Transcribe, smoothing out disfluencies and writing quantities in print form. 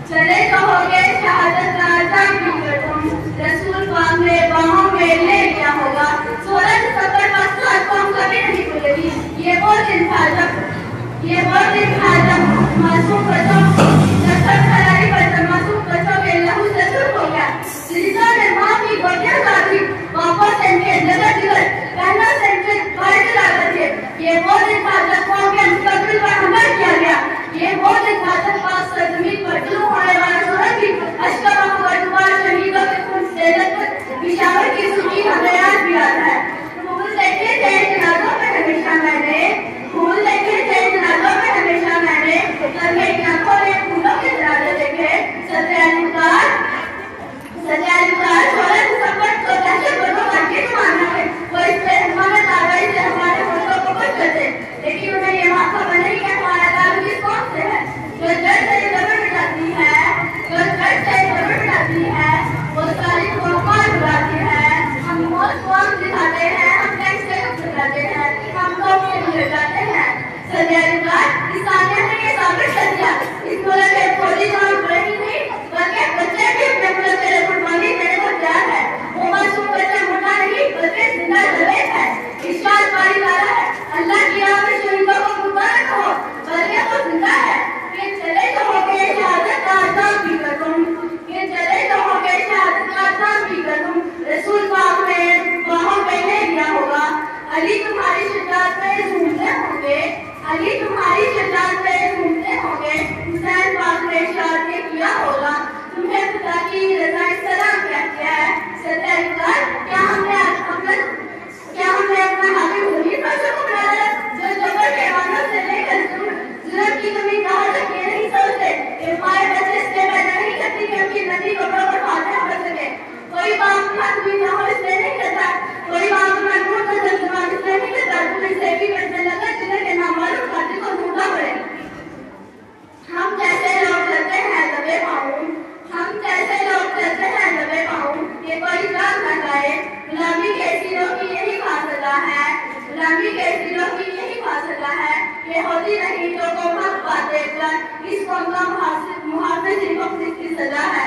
चले कहोगे शहादत राजा की कसम, रसूल पाक ने बाहों में ले लिया होगा। 16 दिसंबर 5 को हम कभी नहीं भूलेंगे। ये वो दिन था जब मासूम बच्चों के लहू से सुर्ख हो गया। जिंदा ने माँ की गोदियां काटी, वापस इनके जगह जिगर पहला से भाई चला थे। ये वो दिन था जब कौम के मुस्तकबिल पर हमला किया गया। ये वो दिन था जब पाक सरजमीन पर जुल्म होने वाला सूरज भी अशकबा और दुबारा शहीदों के खून से लथपथ पिशावर की सूची हमें याद भी आता है। फूल देखे थे जनाजों में हमेशा मैंने, फूल देखे थे जनाजों में हमेशा मैंने, तब मेरी आंखों ने फूलों के जनाजे देखे। सत्यानुकार 16 दिसंबर को दहशत गर्दों का ये मानना है वो इस पे हमारे कार्रवाई से हमारे मुल्कों को बच करते, लेकिन उन्हें ये मालूम नहीं कि हमारा ताल्लुक किस कौम से है। जो जड़ से जबर मिटाती है वो तारीख को मार बुलाती है। हम मौत को हम दिखाते हैं, हम कैसे दिखाते हैं, हम कौम से भूल जाते हैं। सत्यानुकार इंसानियत ने ये साबित कर दिया इस मुल्क में फौजी जवान रही नहीं बल्कि बच्चे भी अपने मुल्क के लिए कुर्बानी देने को तैयार है। वो मासूम बच्चा मुर्दा नहीं बल्कि जिंदा जवेद है। इरशाद पारी वाला है अल्लाह की राह में शहीदों को कुर्बान करो बल्कि वो जिंदा है। ये चले कहोगे शहादत का आज़ाद भी कर तुम, ये चले कहोगे शहादत का आज़ाद भी कर तुम, रसूल पाक ने बाहों में ले लिया होगा। अली तुम्हारी शुजाअत में झूमते होंगे, अली तुम्हारी शुजाअत में झूमते होंगे। हुसैन पाक ने इरशाद किया होगा तुम्हें खुदा की रज़ा सलाम कहते हैं। सत्यानुकार क्या हमने अपना हाकिम उन्हीं बच्चों को बनाया जो जबर के वालों से लेकर जुल्म की कमी कहाँ तक ये नहीं सोचते कि माए बच्चे इसलिए पैदा नहीं करती कि उनकी नदी को बराबर फातिहा कर सके। कोई बाप भी ना हो इसलिए नहीं करता, कोई बाप मजबूर का तर्जुमा इसलिए नहीं करता तुम्हें से भी करने लगा जिन्हें के नाम मालूम खाते को ढूंढना पड़े। हम जैसे लोग चलते हैं दबे पाँव, हम जैसे लोग चलते हैं दबे पाँव, ये कोई जान न जाए। गुलामी के सिरों की यही फासला है, गुलामी के सिरों की यही फासला है। ये होती नहीं जो कौम हक बातें कर, इस कौम का मुहाफिज सिर्फ अपनी सजा है।